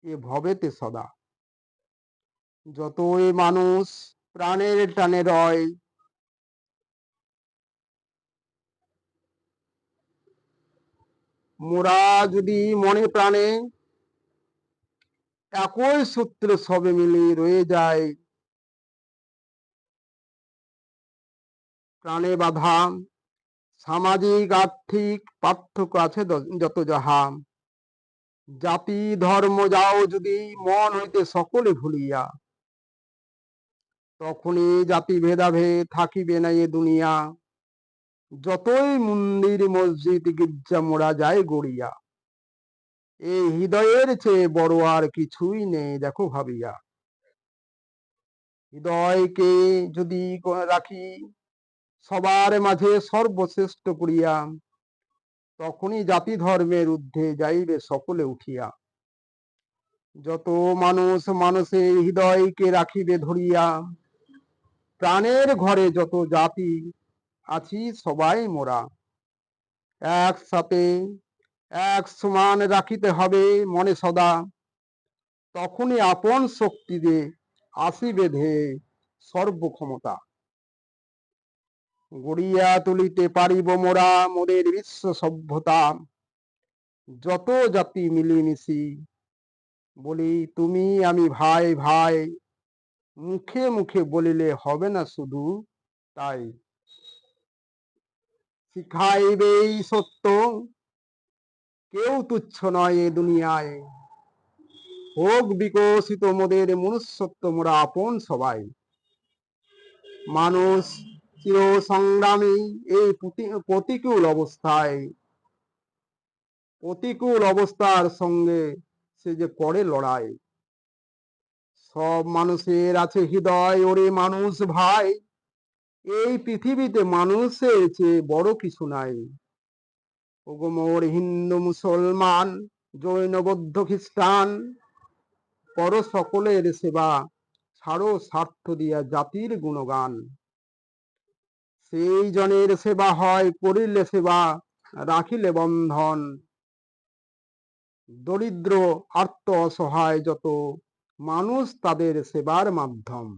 এ ভবেতে সদা। যতই মানুষ প্রাণের টানে রয়, মোরা যদি মনে প্রাণে একই সূত্রে সবে মিলে রয়ে যায়, প্রাণে বাধা সামাজিক আর্থিক পার্থক্য আছে যত যাহা, জাতি ধর্ম যাও যদি মন হইতে সকলে ভুলিয়া, তখনই জাতি ভেদাভেদ থাকিবে না এ দুনিয়া। যতই মন্দির মসজিদ গির্জা মোড়া যায় গড়িয়া, এই হৃদয়ের চেয়ে বড় আর কিছুই নেই দেখো ভাবিয়া। হৃদয়কে যদি রাখি সবার মাঝে সর্বশ্রেষ্ঠ করিয়া, তখনই জাতি ধর্মের ঊর্ধ্বে যাইবে সকলে উঠিয়া। যত মানুষ মানুষের হৃদয়কে রাখিবে ধরিয়া, প্রাণের ঘরে যত জাতি আছি সবাই মোরা একসাথে এক সমান রাখিতে হবে মনে সদা, তখনই আপন শক্তি দে আসিবে ধে সর্বক্ষমতা। গড়িয়া তুলিতে পারিব মোরা মোদের বিশ্ব সভ্যতা, যত জাতি মিলিমিশি বলি তুমি আমি ভাই ভাই, মুখে মুখে বলিলে হবে না শুধু তাই। শিখাইবে এই সত্য কেউ তুচ্ছ নয় এ দুনিয়ায়, হোক বিকশিত মোদের মনুষ্যত্ব মোরা আপন সবাই। মানুষ চির সংগ্রামী এই প্রতিকূল অবস্থার সঙ্গে সে যে করে লড়াই। সব মানুষের আছে হৃদয় ওরে মানুষ ভাই, এই পৃথিবীতে মানুষের চেয়ে বড় কিছু নাই। ওগো মোর হিন্দু মুসলমান জৈন বৌদ্ধ খ্রিস্টান, করো সকলের সেবা ছাড়ো স্বার্থ দিয়া জাতির গুণগান। সেই জনের সেবা হয় করিলে সেবা রাখিলে বন্ধন, দরিদ্র আর্ত অসহায় যত মানুষ তাদের সেবার মাধ্যম।